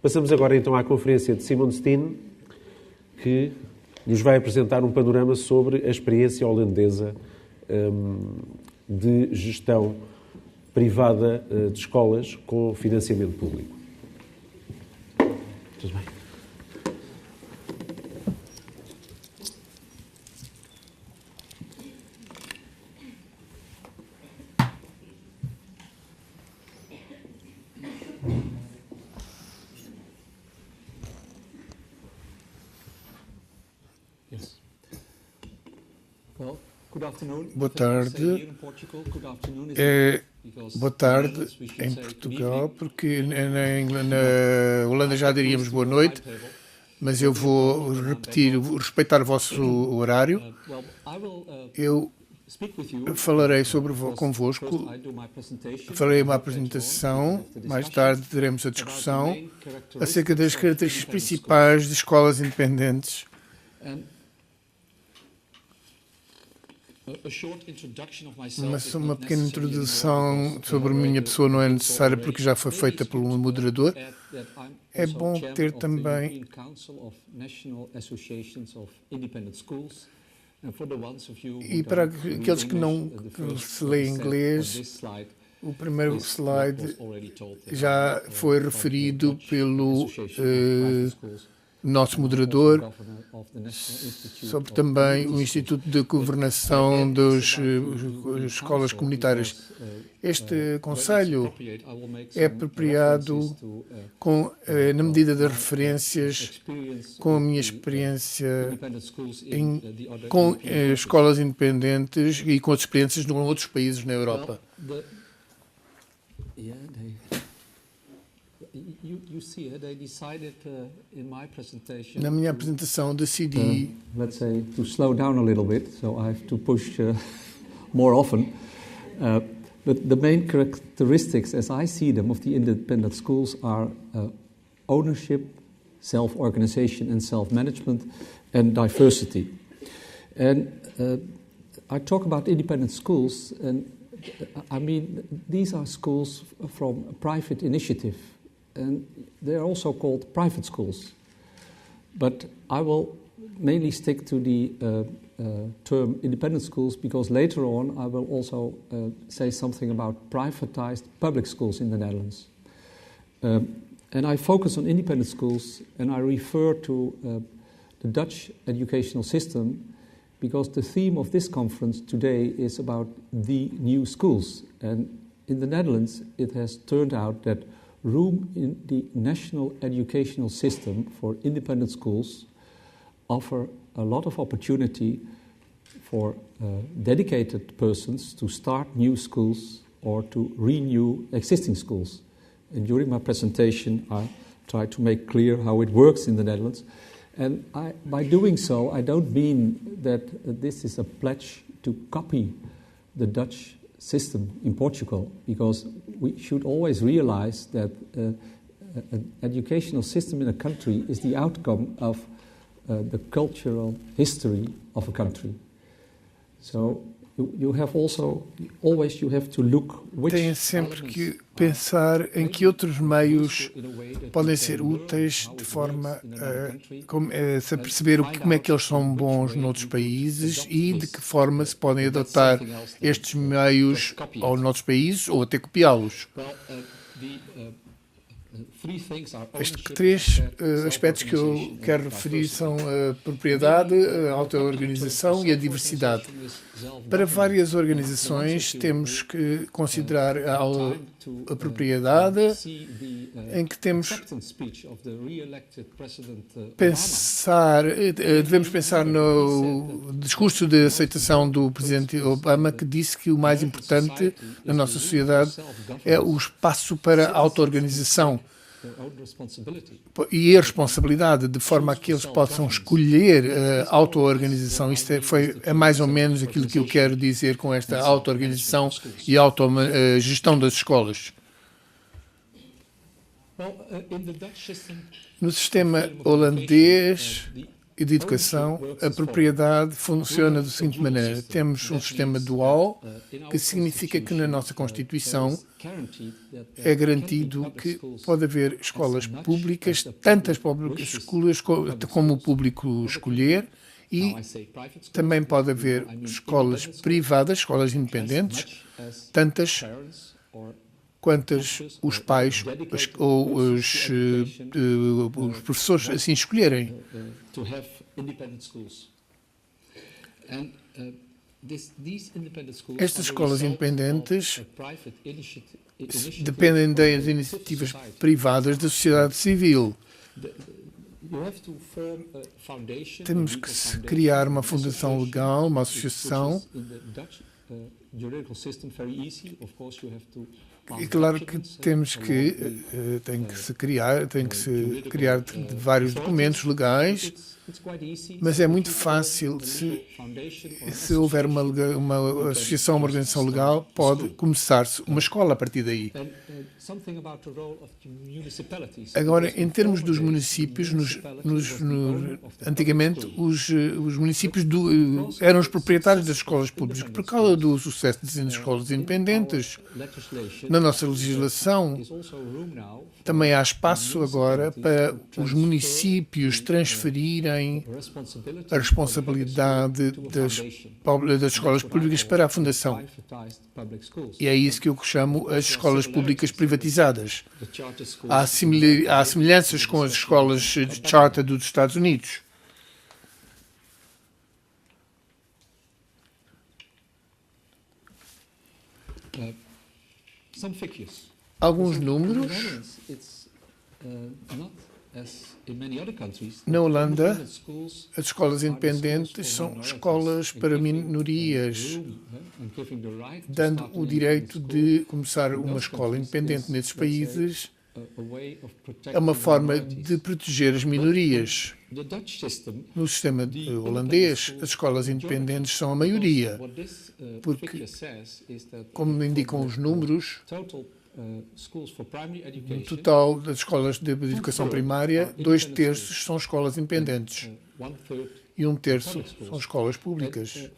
Passamos agora então à conferência de Simon Steen, que nos vai apresentar um panorama sobre a experiência holandesa de gestão privada de escolas com financiamento público. Tudo bem? Boa tarde. Boa tarde em Portugal, porque na Holanda já diríamos boa noite, mas eu vou respeitar o vosso horário. Eu falarei convosco, farei uma apresentação, mais tarde teremos a discussão acerca das características principais de escolas independentes. Uma pequena introdução sobre a minha pessoa não é necessária porque já foi feita por um moderador. É bom ter também... E para aqueles que não se lêem inglês, o primeiro slide já foi referido pelo nosso moderador, sobre também o Instituto de Governação das Escolas Comunitárias. Este conselho é apropriado na medida das referências com a minha experiência com escolas independentes e com as experiências de outros países na Europa. Na minha apresentação decidi let's say to slow down a little bit, so I have to push more often. But the main characteristics, as I see them, of the independent schools are ownership, self-organization and self-management, and diversity. And I talk about independent schools, and I mean these are schools from a private initiative. And they are also called private schools. But I will mainly stick to the term independent schools because later on I will also say something about privatized public schools in the Netherlands. And I focus on independent schools and I refer to the Dutch educational system because the theme of this conference today is about the new schools. And in the Netherlands it has turned out that room in the national educational system for independent schools offer a lot of opportunity for dedicated persons to start new schools or to renew existing schools. And during my presentation, I try to make clear how it works in the Netherlands. And by doing so, I don't mean that this is a pledge to copy the Dutch system in Portugal, because we should always realize that an educational system in a country is the outcome of the cultural history of a country. So you have also always you have to look which Tem sempre que pensar em que outros meios podem ser úteis de forma a perceber como é que eles são bons noutros países e de que forma se podem adotar estes meios aos noutros países ou até copiá-los. Estes três aspectos que eu quero referir são a propriedade, a auto-organização e a diversidade. Para várias organizações temos que considerar a propriedade, em que devemos pensar no discurso de aceitação do Presidente Obama, que disse que o mais importante na nossa sociedade é o espaço para a auto-organização e a responsabilidade, de forma a que eles possam escolher a auto-organização. Isto é mais ou menos aquilo que eu quero dizer com esta auto-organização e autogestão das escolas. No sistema holandês, e de educação, a propriedade funciona da seguinte maneira. Temos um sistema dual, que significa que na nossa Constituição é garantido que pode haver escolas públicas, tantas públicas escolas como o público escolher, e também pode haver escolas privadas, escolas independentes, tantas quantas os pais ou os professores assim escolherem. Estas escolas independentes dependem das iniciativas privadas da sociedade civil. Temos que criar uma fundação legal, uma associação. E claro que tem que se criar vários documentos legais, mas é muito fácil, se houver uma associação, uma organização legal, pode começar-se uma escola a partir daí. Agora, em termos dos municípios, antigamente os municípios eram os proprietários das escolas públicas. Por causa do sucesso das escolas independentes, na nossa legislação, também há espaço agora para os municípios transferirem a responsabilidade das escolas públicas para a fundação. E é isso que eu chamo as escolas públicas privatizadas. Há semelhanças com as escolas de charter dos Estados Unidos. Alguns números. Na Holanda, as escolas independentes são escolas para minorias, dando o direito de começar uma escola independente nesses países. É uma forma de proteger as minorias. No sistema holandês, as escolas independentes são a maioria, porque, como indicam os números, no total das escolas de educação primária, 2/3 são escolas independentes e 1/3 são escolas públicas.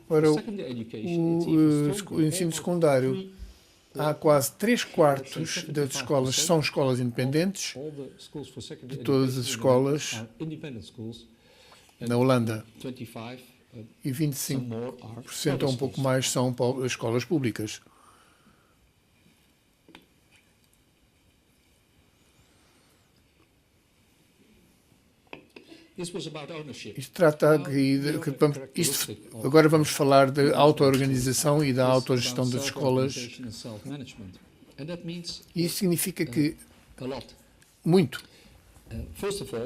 Para o ensino secundário, há quase 3/4 das escolas são escolas independentes, de todas as escolas na Holanda. E 25% ou um pouco mais são escolas públicas. Isto trata agora vamos falar da auto-organização e da autogestão das escolas. Isso significa que muito.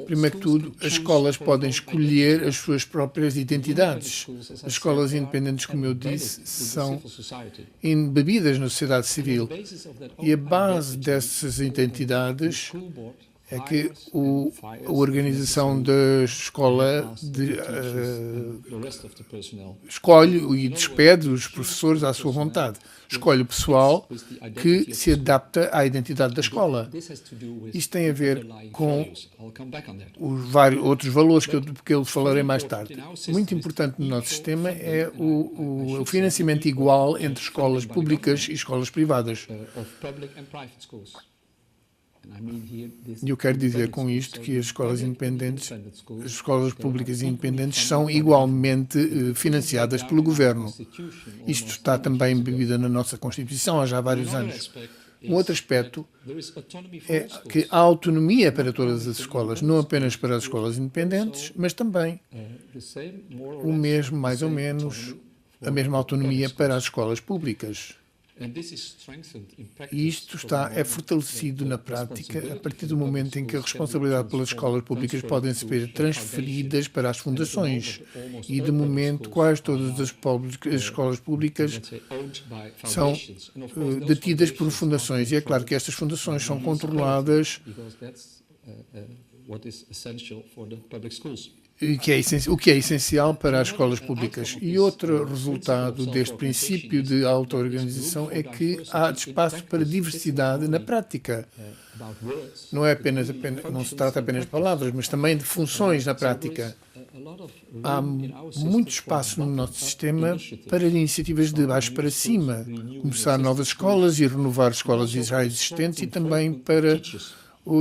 Primeiro que tudo, as escolas podem escolher as suas próprias identidades. As escolas independentes, como eu disse, são embebidas na sociedade civil. E a base dessas identidades é que a organização da escola escolhe e despede os professores à sua vontade. Escolhe o pessoal que se adapta à identidade da escola. Isto tem a ver com os vários outros valores que eu falarei mais tarde. Muito importante no nosso sistema é o financiamento igual entre escolas públicas e escolas privadas. E eu quero dizer com isto que as escolas independentes, as escolas públicas e independentes são igualmente financiadas pelo governo. Isto está também embebido na nossa Constituição há já vários anos. Um outro aspecto é que há autonomia para todas as escolas, não apenas para as escolas independentes, mas também o mesmo, mais ou menos, a mesma autonomia para as escolas públicas. E isto é fortalecido na prática a partir do momento em que a responsabilidade pelas escolas públicas podem ser transferidas para as fundações. E, de momento, quase todas as escolas públicas são detidas por fundações. E é claro que estas fundações são controladas o que é essencial para as escolas públicas. E outro resultado deste princípio de auto-organização é que há espaço para diversidade na prática. Não se trata apenas de palavras, mas também de funções na prática. Há muito espaço no nosso sistema para iniciativas de baixo para cima, começar novas escolas e renovar escolas já existentes e também para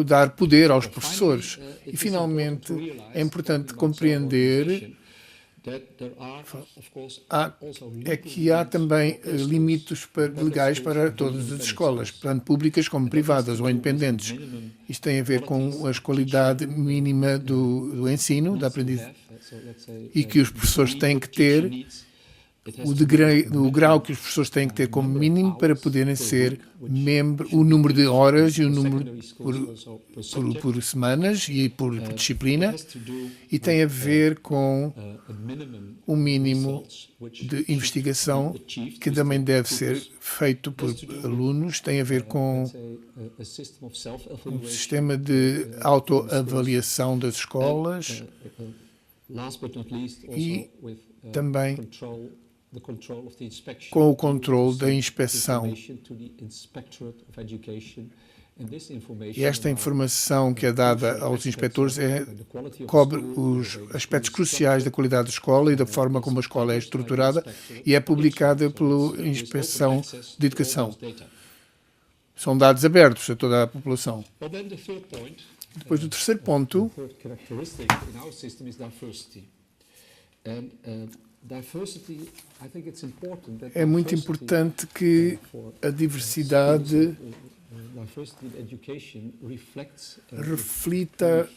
dar poder aos professores. E, finalmente, é importante compreender que há também limites legais para todas as escolas, tanto públicas como privadas ou independentes. Isto tem a ver com a qualidade mínima do ensino, da aprendizagem, e que os professores têm que ter, o grau que os professores têm que ter como mínimo para poderem ser membros, o número de horas e o número por semanas e por disciplina, e tem a ver com um mínimo de investigação que também deve ser feito por alunos, tem a ver com um sistema de autoavaliação das escolas e também com o controle da inspeção. E esta informação que é dada aos inspectores cobre os aspectos cruciais da qualidade da escola e da forma como a escola é estruturada e é publicada pela Inspeção de Educação. São dados abertos a toda a população. Depois, o terceiro ponto é muito importante que a diversidade reflita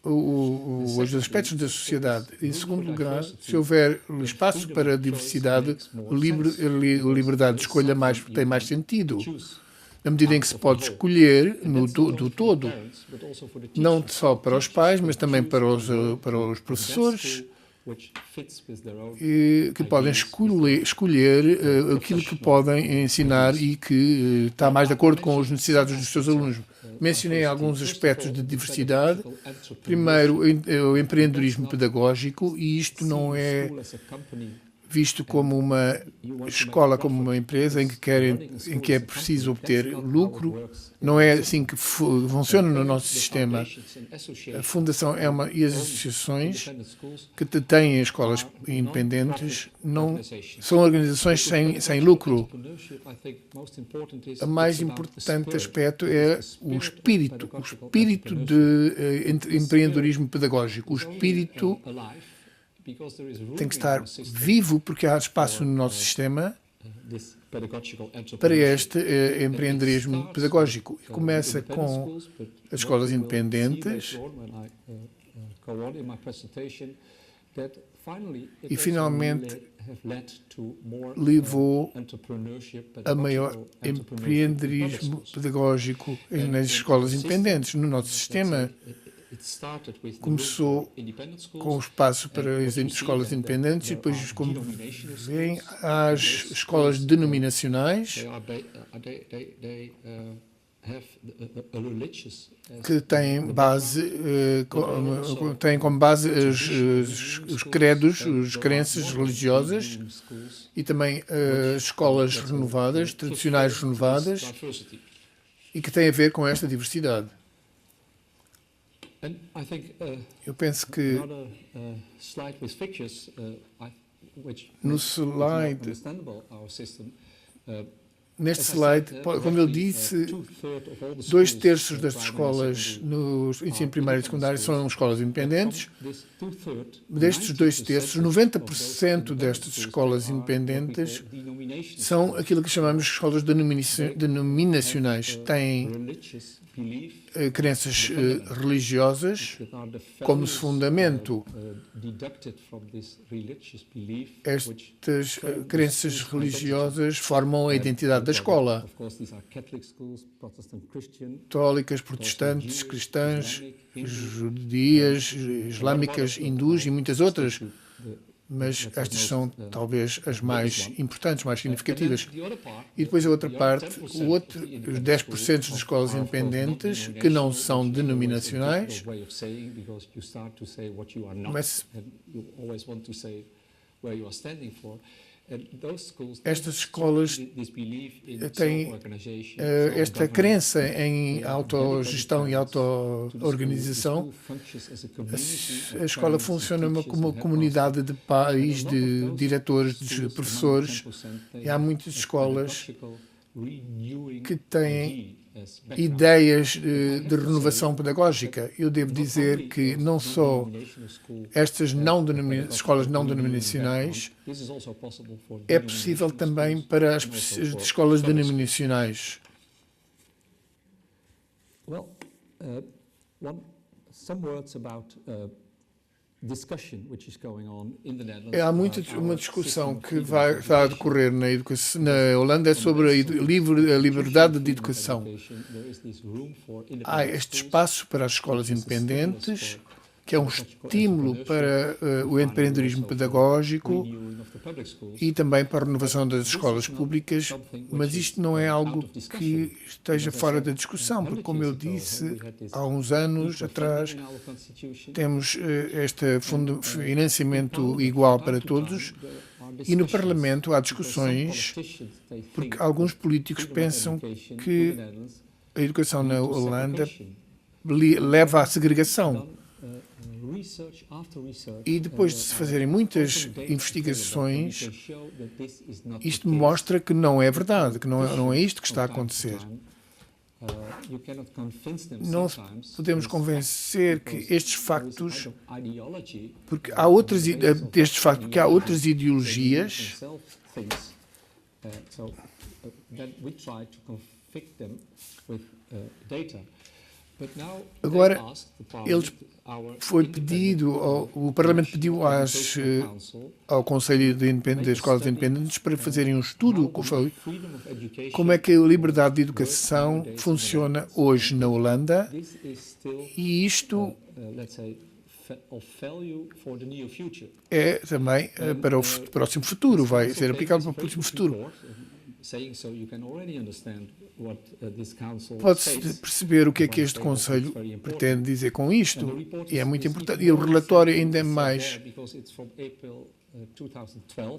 os aspectos da sociedade. Em segundo lugar, se houver espaço para a diversidade, a liberdade de escolha tem mais sentido. Na medida em que se pode escolher do todo, não só para os pais, mas também para os professores, que podem escolher aquilo que podem ensinar e que está mais de acordo com as necessidades dos seus alunos. Mencionei alguns aspectos de diversidade. Primeiro, o empreendedorismo pedagógico, e isto não é visto como uma escola, como uma empresa em que é preciso obter lucro. Não é assim que funciona no nosso sistema. A Fundação e as associações que têm escolas independentes não são organizações sem lucro. O mais importante aspecto é o espírito de empreendedorismo pedagógico. O espírito tem que estar vivo, porque há espaço no nosso sistema para este empreendedorismo pedagógico. Começa com as escolas independentes e, finalmente, levou a maior empreendedorismo pedagógico nas escolas independentes. No nosso sistema, começou com o espaço para as escolas independentes e depois, como veem, as escolas denominacionais que têm como base os credos, as crenças religiosas e também as escolas renovadas, tradicionais renovadas, e que têm a ver com esta diversidade. Eu penso que no slide, neste slide, como eu disse, 2/3 das escolas no ensino primário e secundário são escolas independentes. Destes 2/3, 90% destas escolas independentes são aquilo que chamamos de escolas denominacionais. Têm crenças religiosas como fundamento. Estas crenças religiosas formam a identidade da escola. Católicas, protestantes, cristãs, judias, islâmicas, hindus e muitas outras. mas estas são talvez as mais importantes, mais significativas. E depois a outra parte, os 10% de escolas independentes que não são denominacionais, mas estas escolas têm esta crença em autogestão e auto-organização. A escola funciona como uma comunidade de pais, de diretores, de professores, e há muitas escolas que têm ideias de renovação pedagógica. Eu devo dizer que não só estas escolas não denominacionais, é possível também para as escolas denominacionais. Well, some words about Há uma discussão que está a decorrer na Holanda sobre a liberdade de educação. Há este espaço para as escolas independentes, que é um estímulo para o empreendedorismo pedagógico e também para a renovação das escolas públicas, mas isto não é algo que esteja fora da discussão, porque, como eu disse, há uns anos atrás, temos este financiamento igual para todos e no Parlamento há discussões, porque alguns políticos pensam que a educação na Holanda leva à segregação. E depois de se fazerem muitas investigações, isto mostra que não é verdade, que não é isto que está a acontecer. Não podemos convencer que estes factos, porque há outras ideologias, agora o Parlamento pediu ao Conselho das Escolas Independentes para fazerem um estudo como é que a liberdade de educação funciona hoje na Holanda, e isto é também para o próximo futuro, vai ser aplicado para o próximo futuro. Pode-se perceber o que é que este Conselho pretende dizer com isto, e é muito importante. E o relatório ainda é mais...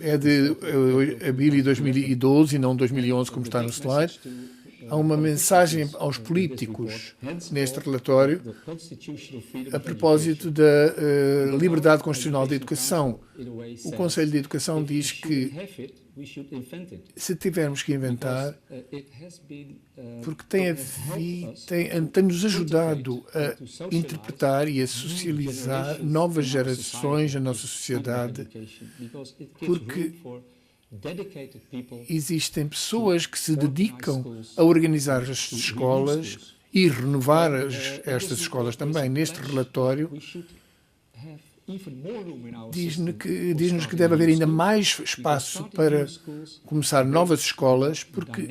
é de abril de 2012 e não 2011, como está no slide. Há uma mensagem aos políticos neste relatório a propósito da liberdade constitucional da educação. O Conselho de Educação diz que se tivermos que inventar, porque tem-nos ajudado a interpretar e a socializar novas gerações na nossa sociedade, porque existem pessoas que se dedicam a organizar as escolas e renovar estas escolas também. Neste relatório, diz-nos que deve haver ainda mais espaço para começar novas escolas, porque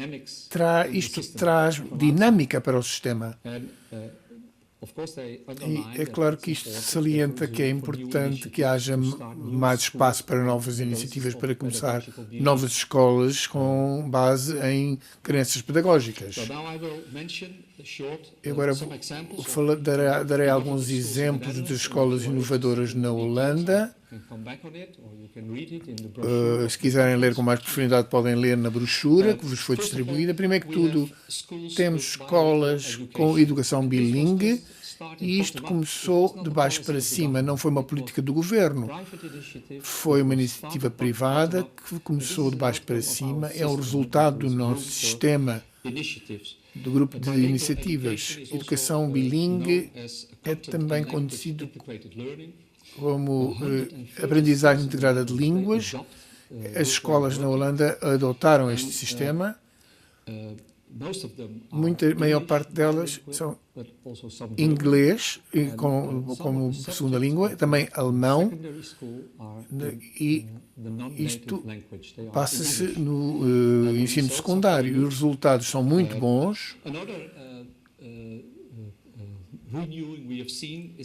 isto traz dinâmica para o sistema. E é claro que isto salienta que é importante que haja mais espaço para novas iniciativas, para começar novas escolas com base em crenças pedagógicas. Agora darei alguns exemplos de escolas inovadoras na Holanda. Se quiserem ler com mais profundidade, podem ler na brochura que vos foi distribuída. Primeiro que tudo, temos escolas com educação bilingue, e isto começou de baixo para cima, não foi uma política do governo. Foi uma iniciativa privada que começou de baixo para cima, é o resultado do nosso sistema, do grupo de iniciativas. Educação bilingue é também conhecido como aprendizagem integrada de línguas. As escolas na Holanda adotaram este sistema. A maior parte delas são inglês como segunda língua, também alemão, e isto passa-se no ensino secundário. Os resultados são muito bons.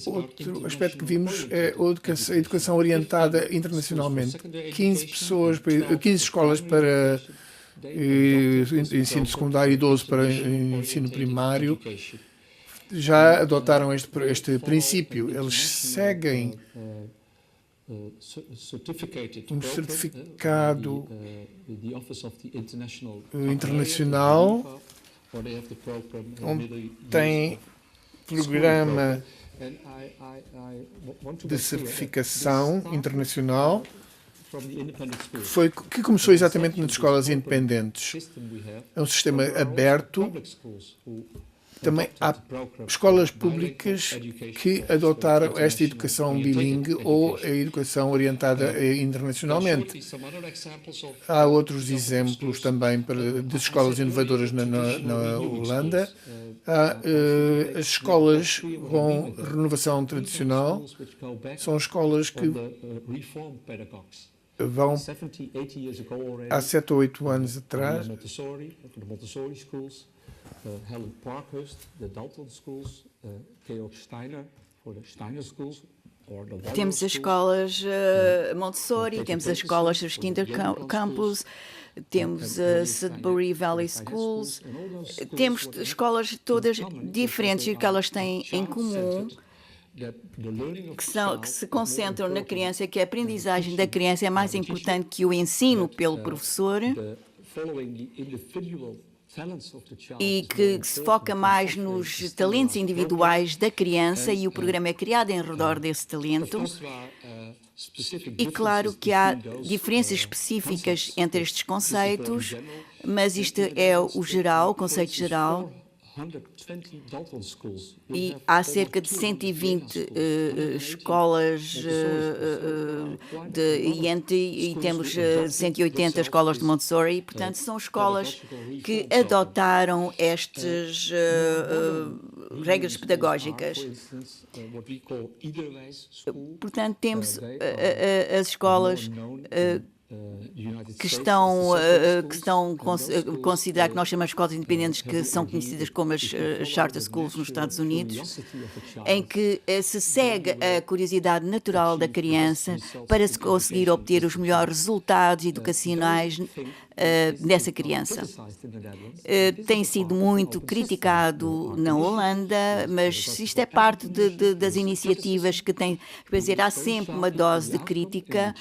Outro aspecto que vimos é a educação orientada internacionalmente. 15 escolas para ensino secundário e 12 para ensino primário já adotaram este princípio. Eles seguem um certificado internacional, onde tem programa de certificação internacional que começou exatamente nas escolas independentes. É um sistema aberto. Também há escolas públicas que adotaram esta educação bilingue ou a educação orientada internacionalmente. Há outros exemplos também de escolas inovadoras na Holanda. Há as escolas com renovação tradicional. São escolas que vão há 7 ou 8 anos atrás. Helen Parkhurst, the Dalton Schools, Georg Steiner for the Steiner Schools. Temos as escolas Montessori, temos as escolas dos Kinder Campus, temos a Sudbury Valley Schools, temos escolas todas diferentes e o que elas têm em comum que se concentram na criança, que a aprendizagem da criança é mais importante que o ensino pelo professor e que se foca mais nos talentos individuais da criança e o programa é criado em redor desse talento. E claro que há diferenças específicas entre estes conceitos, mas isto é o geral, o conceito geral. E há cerca de 120 escolas e temos 180 escolas de Montessori. Portanto, são escolas que adotaram estas regras pedagógicas. Portanto, temos as escolas que estão consideradas, que nós chamamos de escolas independentes, que são conhecidas como as charter schools nos Estados Unidos, em que se segue a curiosidade natural da criança para se conseguir obter os melhores resultados educacionais dessa criança. Tem sido muito criticado na Holanda, mas isto é parte das iniciativas que tem. Quer dizer, há sempre uma dose de crítica.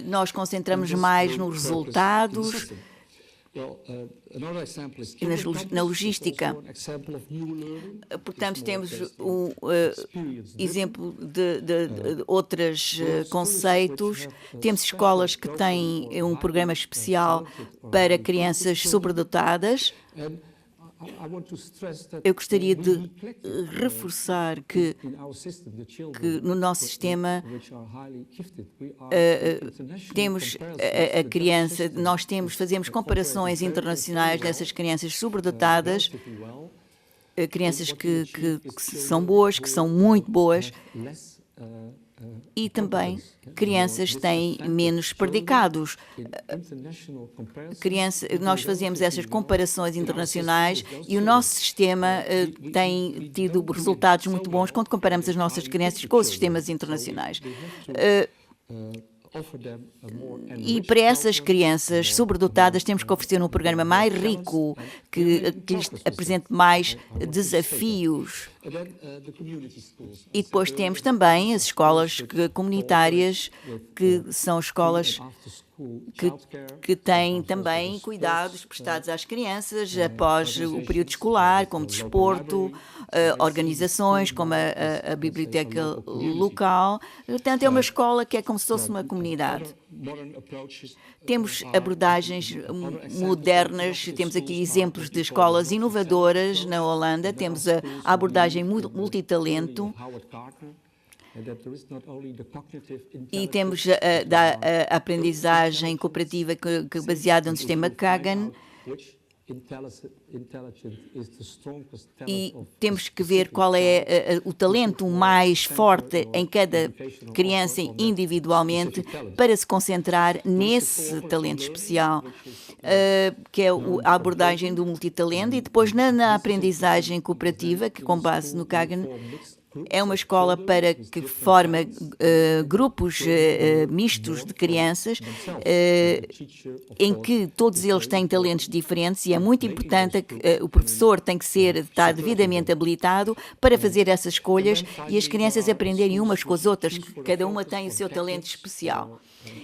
Nós concentramos mais nos resultados e na logística. Portanto, temos um exemplo de outros conceitos. Temos escolas que têm um programa especial para crianças sobredotadas. Eu gostaria de reforçar que no nosso sistema temos a criança, fazemos comparações internacionais dessas crianças sobredotadas, crianças que são boas, que são muito boas, e também crianças têm menos predicados. Nós fazemos essas comparações internacionais e o nosso sistema tem tido resultados muito bons quando comparamos as nossas crianças com os sistemas internacionais. E para essas crianças sobredotadas temos que oferecer um programa mais rico, que lhes apresente mais desafios. E depois temos também as escolas comunitárias, que são escolas que têm também cuidados prestados às crianças após o período escolar, como desporto, organizações como a biblioteca local. Portanto, é uma escola que é como se fosse uma comunidade. Temos abordagens modernas, temos aqui exemplos de escolas inovadoras na Holanda, temos a abordagem multitalento. E temos a aprendizagem cooperativa baseada no sistema Kagan, E temos que ver qual é o talento mais forte em cada criança individualmente para se concentrar nesse talento especial, que é a abordagem do multitalento, e depois na aprendizagem cooperativa, que com base no Kagan é uma escola para que forma grupos mistos de crianças, em que todos eles têm talentos diferentes, e é muito importante que o professor tem que estar devidamente habilitado para fazer essas escolhas e as crianças aprenderem umas com as outras, que cada uma tem o seu talento especial.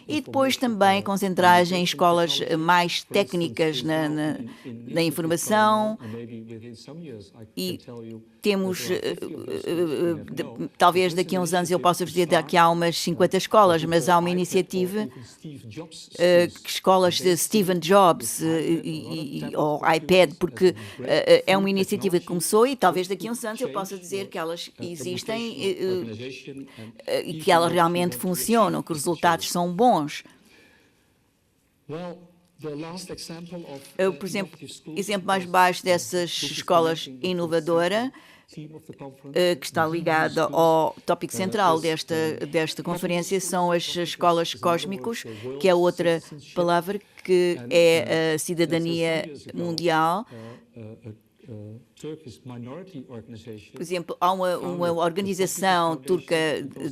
E depois também concentragem em escolas mais técnicas na informação, e temos, talvez daqui a uns anos eu possa dizer que há umas 50 escolas, mas há uma iniciativa, escolas de Stephen Jobs ou iPad, porque é uma iniciativa que começou, e talvez daqui a uns anos eu possa dizer que elas existem e que elas realmente funcionam, que os resultados são bons. Por exemplo, exemplo mais baixo dessas escolas inovadora, que está ligada ao tópico central desta conferência, são as escolas cósmicos, que é outra palavra, que é a cidadania mundial. Por exemplo, há uma organização turca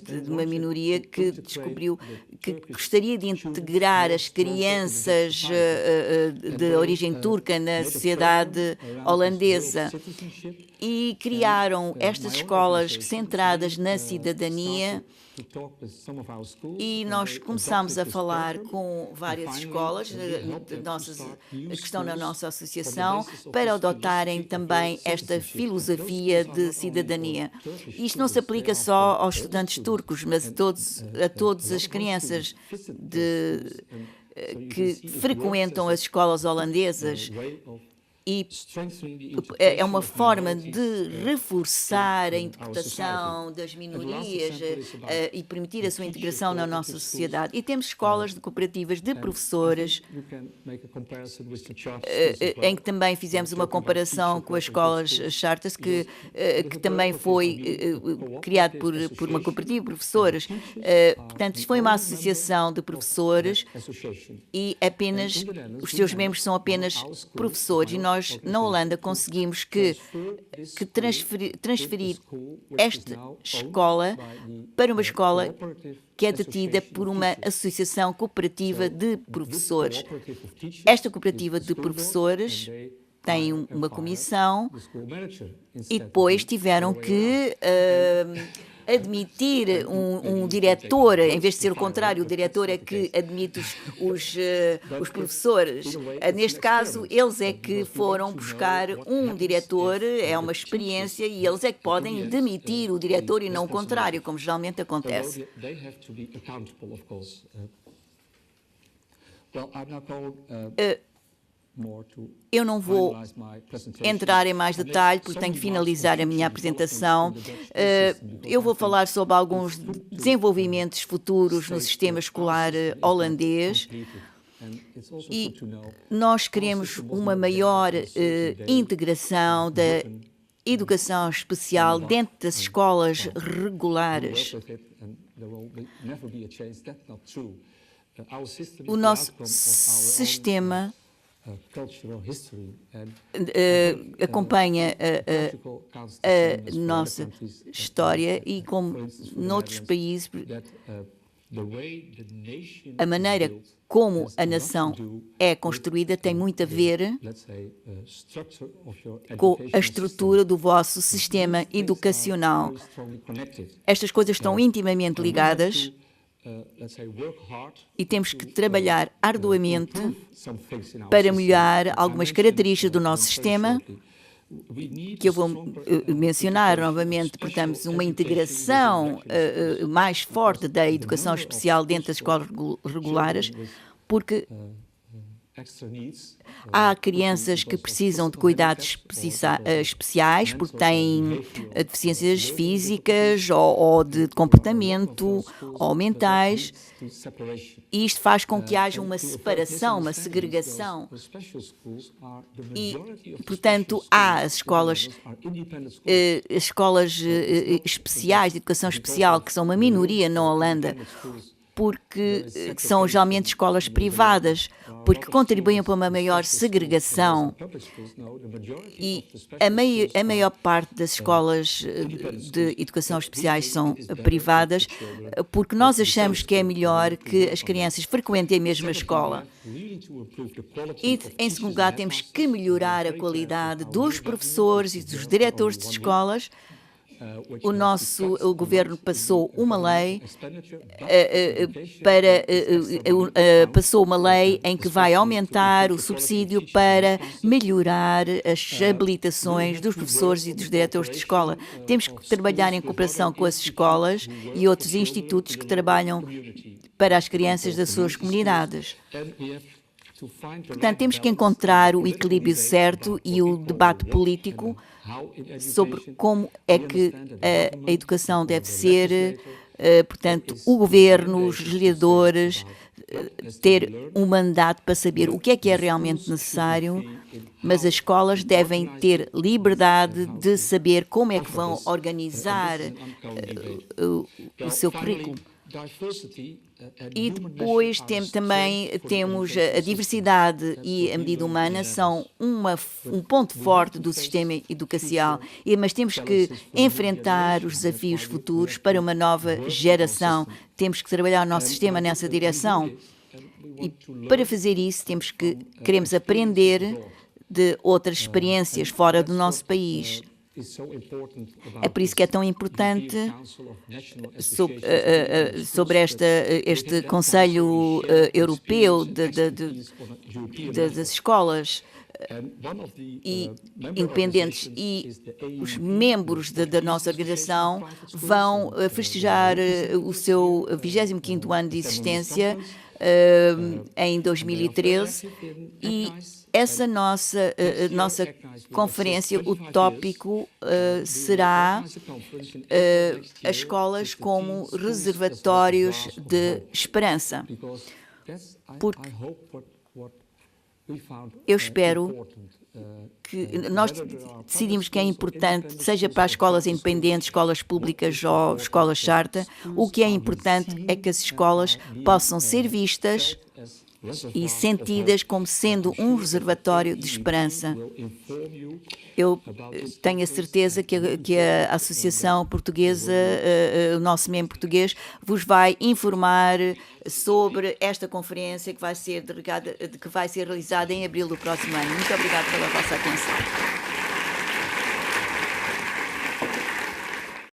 de uma minoria que descobriu que gostaria de integrar as crianças de origem turca na sociedade holandesa, e criaram estas escolas centradas na cidadania. E nós começámos a falar com várias escolas que estão na nossa associação para adotarem também esta filosofia de cidadania. Isto não se aplica só aos estudantes turcos, mas a todas as crianças que frequentam as escolas holandesas. E é uma forma de reforçar a interpretação das minorias e permitir a sua integração na nossa sociedade. E temos escolas cooperativas de professores, em que também fizemos uma comparação com as escolas Charters, que também foi criado por uma cooperativa de professores. Portanto, foi uma associação de professores, e os seus membros são apenas professores. E nós, na Holanda, conseguimos transferir esta escola para uma escola que é detida por uma associação cooperativa de professores. Esta cooperativa de professores tem uma comissão, e depois tiveram que admitir um diretor, em vez de ser o contrário, o diretor é que admite os professores. Neste caso, eles é que foram buscar um diretor, é uma experiência, e eles é que podem demitir o diretor e não o contrário, como geralmente acontece. Eu não vou entrar em mais detalhe, porque tenho que finalizar a minha apresentação. Eu vou falar sobre alguns desenvolvimentos futuros no sistema escolar holandês. E nós queremos uma maior integração da educação especial dentro das escolas regulares. O nosso sistema acompanha a nossa história, e como noutros países, a maneira como a nação é construída tem muito a ver com a estrutura do vosso sistema educacional. Estas coisas estão intimamente ligadas, e temos que trabalhar arduamente para melhorar algumas características do nosso sistema, que eu vou mencionar novamente. Portanto, uma integração mais forte da educação especial dentro das escolas regulares, porque Há crianças que precisam de cuidados especiais porque têm deficiências físicas ou de comportamento ou mentais. E isto faz com que haja uma separação, uma segregação. E, portanto, há as escolas especiais, de educação especial, que são uma minoria na Holanda, porque são geralmente escolas privadas, porque contribuem para uma maior segregação. E a maior parte das escolas de educação especiais são privadas, porque nós achamos que é melhor que as crianças frequentem a mesma escola. E, em segundo lugar, temos que melhorar a qualidade dos professores e dos diretores de escolas. O governo passou uma lei em que vai aumentar o subsídio para melhorar as habilitações dos professores e dos diretores de escola. Temos que trabalhar em cooperação com as escolas e outros institutos que trabalham para as crianças das suas comunidades. Portanto, temos que encontrar o equilíbrio certo e o debate político sobre como é que a educação deve ser, portanto, o governo, os legisladores, ter um mandato para saber o que é realmente necessário, mas as escolas devem ter liberdade de saber como é que vão organizar o seu currículo. E depois também temos a diversidade e a medida humana são um ponto forte do sistema educacional, mas temos que enfrentar os desafios futuros para uma nova geração. Temos que trabalhar o nosso sistema nessa direção. E para fazer isso queremos aprender de outras experiências fora do nosso país. É por isso que é tão importante sobre este Conselho Europeu das escolas independentes, e os membros da nossa organização vão festejar o seu 25º ano de existência em 2013, e essa nossa conferência, o tópico será as escolas como reservatórios de esperança. Porque eu espero que nós decidimos que é importante, seja para as escolas independentes, escolas públicas ou escolas charter, o que é importante é que as escolas possam ser vistas e sentidas como sendo um reservatório de esperança. Eu tenho a certeza que a Associação Portuguesa, o nosso membro português, vos vai informar sobre esta conferência que vai ser realizada em abril do próximo ano. Muito obrigada pela vossa atenção.